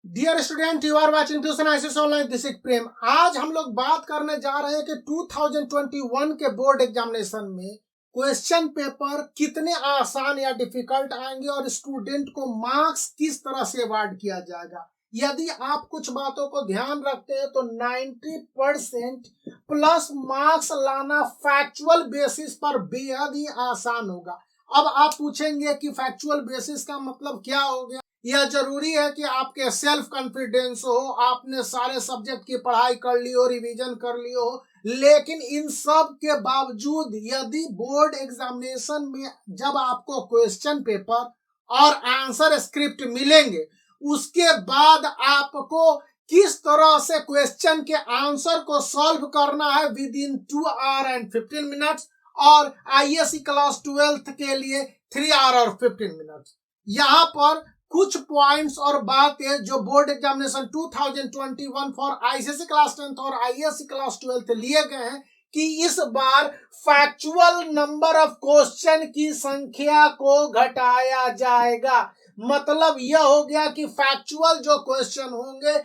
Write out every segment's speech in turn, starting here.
Dear student, you are watching tuition ICS online. This is Prem. आज हम लोग बात करने जा रहे हैं कि 2021 के बोर्ड एग्जामिनेशन में क्वेश्चन पेपर कितने आसान या डिफिकल्ट आएंगे और स्टूडेंट को मार्क्स किस तरह से अवार्ड किया जाएगा। यदि आप कुछ बातों को ध्यान रखते हैं तो 90% प्लस मार्क्स लाना फैक्चुअल बेसिस पर बेहद ही आसान होगा। अब आप पूछेंगे कि फैक्चुअल बेसिस का मतलब क्या हो गया। यह जरूरी है कि आपके सेल्फ कॉन्फिडेंस हो, आपने सारे सब्जेक्ट की पढ़ाई कर ली हो, रिवीजन कर ली हो, लेकिन इन सब के बावजूद यदि बोर्ड एग्जामिनेशन में जब आपको क्वेश्चन पेपर और आंसर स्क्रिप्ट मिलेंगे, उसके बाद आपको किस तरह से क्वेश्चन के आंसर को सॉल्व करना है with in 2 our and 15 minutes और आईएससी क्लास 12th के लिए 3 आवर और 15 मिनट्स। यहाँ पर कुछ पॉइंट्स और बातें जो board examination 2021 for ICSE class 10th और आईएससी क्लास 12th लिए गए हैं कि इस बार फैक्चुअल नंबर ऑफ क्वेश्चन की संख्या को घटाया जाएगा। मतलब यह हो गया कि फैक्चुअल जो क्वेश्चन होंगे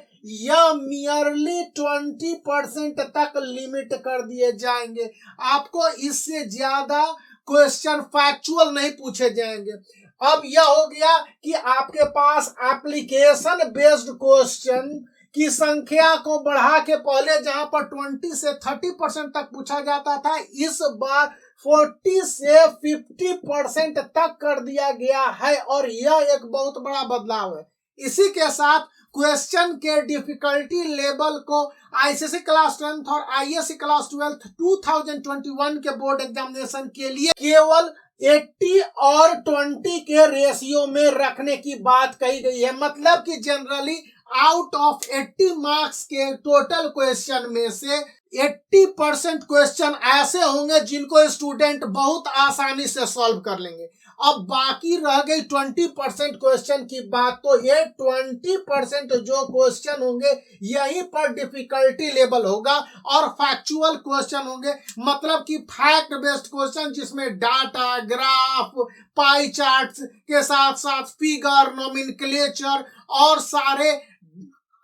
यह मियरली 20% तक लिमिट कर दिए जाएंगे। आपको इससे ज्यादा क्वेश्चन फैक्चुअल नहीं पूछे जाएंगे। अब यह हो गया कि आपके पास एप्लीकेशन बेस्ड क्वेश्चन की संख्या को बढ़ा के पहले जहां पर 20 से 30% तक पूछा जाता था, इस बार 40 से 50% तक कर दिया गया है और यह एक बहुत बड़ा बदलाव है। इसी के साथ क्वेश्चन के डिफिकल्टी लेवल को आईसीएसई क्लास 10th और आईएससी क्लास 12th 2021 के बोर्ड एग्जामिनेशन के लिए केवल 80 और 20 के रेशियो में रखने की बात कही गई है। मतलब कि जनरली आउट ऑफ 80 मार्क्स के टोटल क्वेश्चन में से 80% क्वेश्चन ऐसे होंगे जिनको स्टूडेंट बहुत आसानी से सॉल्व कर लेंगे। अब बाकी रह गई 20% क्वेश्चन की बात, तो ये 20% जो क्वेश्चन होंगे यहीं पर डिफिकल्टी लेवल होगा और फैक्चुअल क्वेश्चन होंगे। मतलब कि फैक्ट बेस्ड क्वेश्चन जिसमें डाटा, ग्राफ, पाई चार्ट्स के साथ साथ फिगर, नोमेनक्लेचर और सारे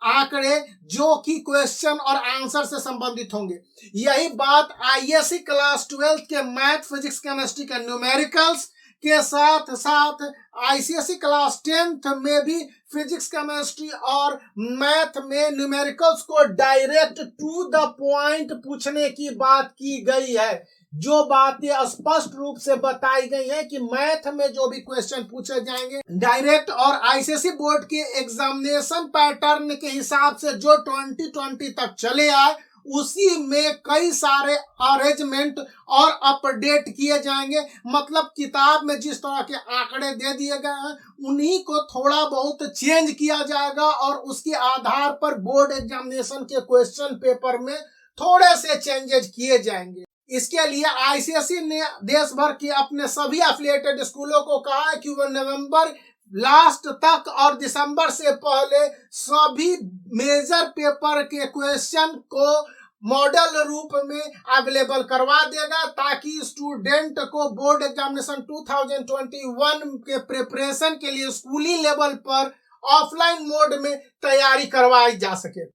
आंकड़े जो कि क्वेश्चन और आंसर से संबंधित होंगे। यही बात आईएससी क्लास 12th के मैथ, फिजिक्स, केमिस्ट्री के न्यूमेरिकल्स के साथ साथ आईसीएसई क्लास 10th में भी फिजिक्स, केमिस्ट्री और मैथ में न्यूमेरिकल्स को डायरेक्ट टू द पॉइंट पूछने की बात की गई है। जो बातें स्पष्ट रूप से बताई गई हैं कि मैथ में जो भी क्वेश्चन पूछे जाएंगे डायरेक्ट और आईसीएसई बोर्ड के एग्जामिनेशन पैटर्न के हिसाब से जो 2020 तक चले आए, उसी में कई सारे अरेंजमेंट और अपडेट किए जाएंगे। मतलब किताब में जिस तरह के आंकड़े दे दिए गए हैं उन्हीं को थोड़ा बहुत चेंज किया जाएगा और उसके आधार पर बोर्ड एग्जामिनेशन के क्वेश्चन पेपर में थोड़े से चेंजेस किए जाएंगे। इसके लिए आईसीएसई ने देश भर के अपने सभी एफिलिएटेड स्कूलों को कहा है कि वह नवंबर लास्ट तक और दिसंबर से पहले सभी मेजर पेपर के क्वेश्चन को मॉडल रूप में अवेलेबल करवा देगा ताकि स्टूडेंट को बोर्ड एग्जामिनेशन 2021 के प्रिपरेशन के लिए स्कूली लेवल पर ऑफलाइन मोड में तैयारी करवाई जा सके।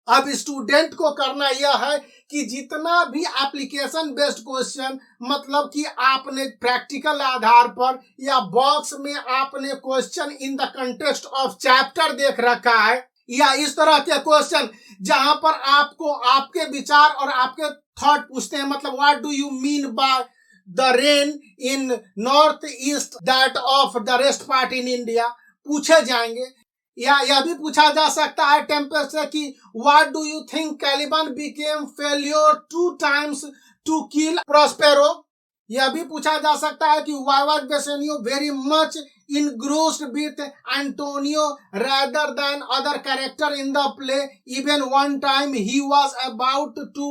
अब स्टूडेंट को करना यह है कि जितना भी एप्लीकेशन बेस्ड क्वेश्चन, मतलब कि आपने प्रैक्टिकल आधार पर या बॉक्स में आपने question in the context of chapter देख रखा है, या इस तरह के क्वेश्चन जहां पर आपको आपके विचार और आपके थॉट पूछते हैं, मतलब what do you mean by the rain in north east that of the rest part in India, पूछे जाएंगे। या यह भी पूछा जा सकता है टेम्पेस्ट से कि what do you think Caliban became failure 2 times to kill Prospero. यह भी पूछा जा सकता है कि why was Bassanio very much engrossed with Antonio rather than other character in the play. Even one time he was about to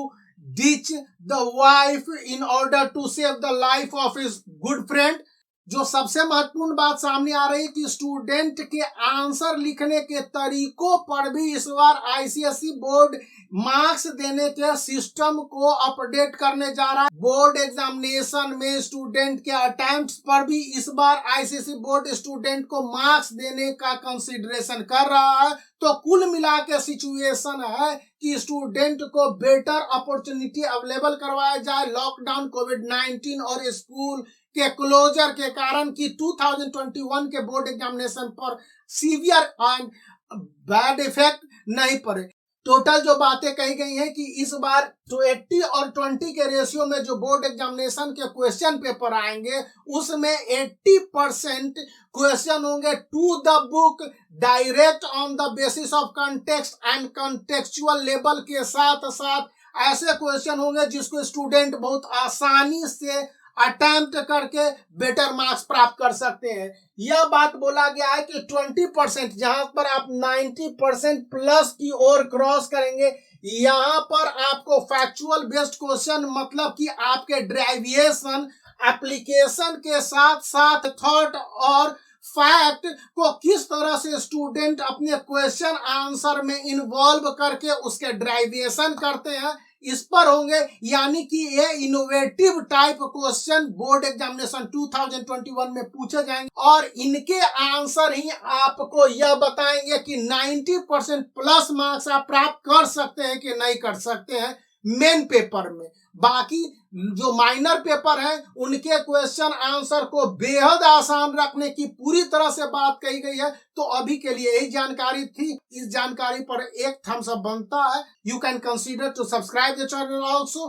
ditch the wife in order to save the life of his good friend. जो सबसे महत्वपूर्ण बात सामने आ रही है कि student के answer लिखने के तरीकों पर भी इस बार आईसीएसई बोर्ड मार्क्स देने के सिस्टम को अपडेट करने जा रहा है। बोर्ड एग्जामिनेशन में स्टूडेंट के अटेम्प्ट्स पर भी इस बार आईसीएसई बोर्ड स्टूडेंट को मार्क्स देने का कंसीडरेशन कर रहा है। तो कुल मिला के सिचुएशन है कि स्टूडेंट को बेटर अपॉर्चुनिटी अवेलेबल करवाया जाए। लॉकडाउन, कोविड-19 और स्कूल के क्लोजर के कारण कि 2021 के बोर्ड एग्जामिनेशन पर सीवियर एंड बैड इफेक्ट नहीं पड़े। टोटल जो बातें कही गई हैं कि इस बार 80 और 20 के रेशियो में जो बोर्ड एग्जामिनेशन के क्वेश्चन पेपर आएंगे उसमें 80% क्वेश्चन होंगे to the book, direct on the basis of context and contextual level के साथ साथ ऐसे क्वेश्चन होंगे जिसको स्टूडेंट बहुत आसानी से अटेम्प्ट करके बेटर मार्क्स प्राप्त कर सकते हैं। यह बात बोला गया है कि 20% जहां पर आप 90% प्लस की ओर क्रॉस करेंगे, यहां पर आपको फैक्चुअल बेस्ड क्वेश्चन मतलब कि आपके ड्राइविएशन एप्लीकेशन के साथ साथ थॉट और फैक्ट को किस तरह से स्टूडेंट अपने क्वेश्चन आंसर में इन्वॉल्व करके उसके ड्राइविएशन करते हैं, इस पर होंगे। यानी कि ये innovative type question board examination 2021 में पूछे जाएंगे और इनके आंसर ही आपको यह बताएंगे कि 90% प्लस मार्क्स आप प्राप्त कर सकते हैं कि नहीं कर सकते हैं मेन पेपर में। बाकी जो माइनर पेपर हैं उनके क्वेश्चन आंसर को बेहद आसान रखने की पूरी तरह से बात कही गई है। तो अभी के लिए यही जानकारी थी। इस जानकारी पर एक थम्स अप बनता है। You can consider to subscribe the channel also.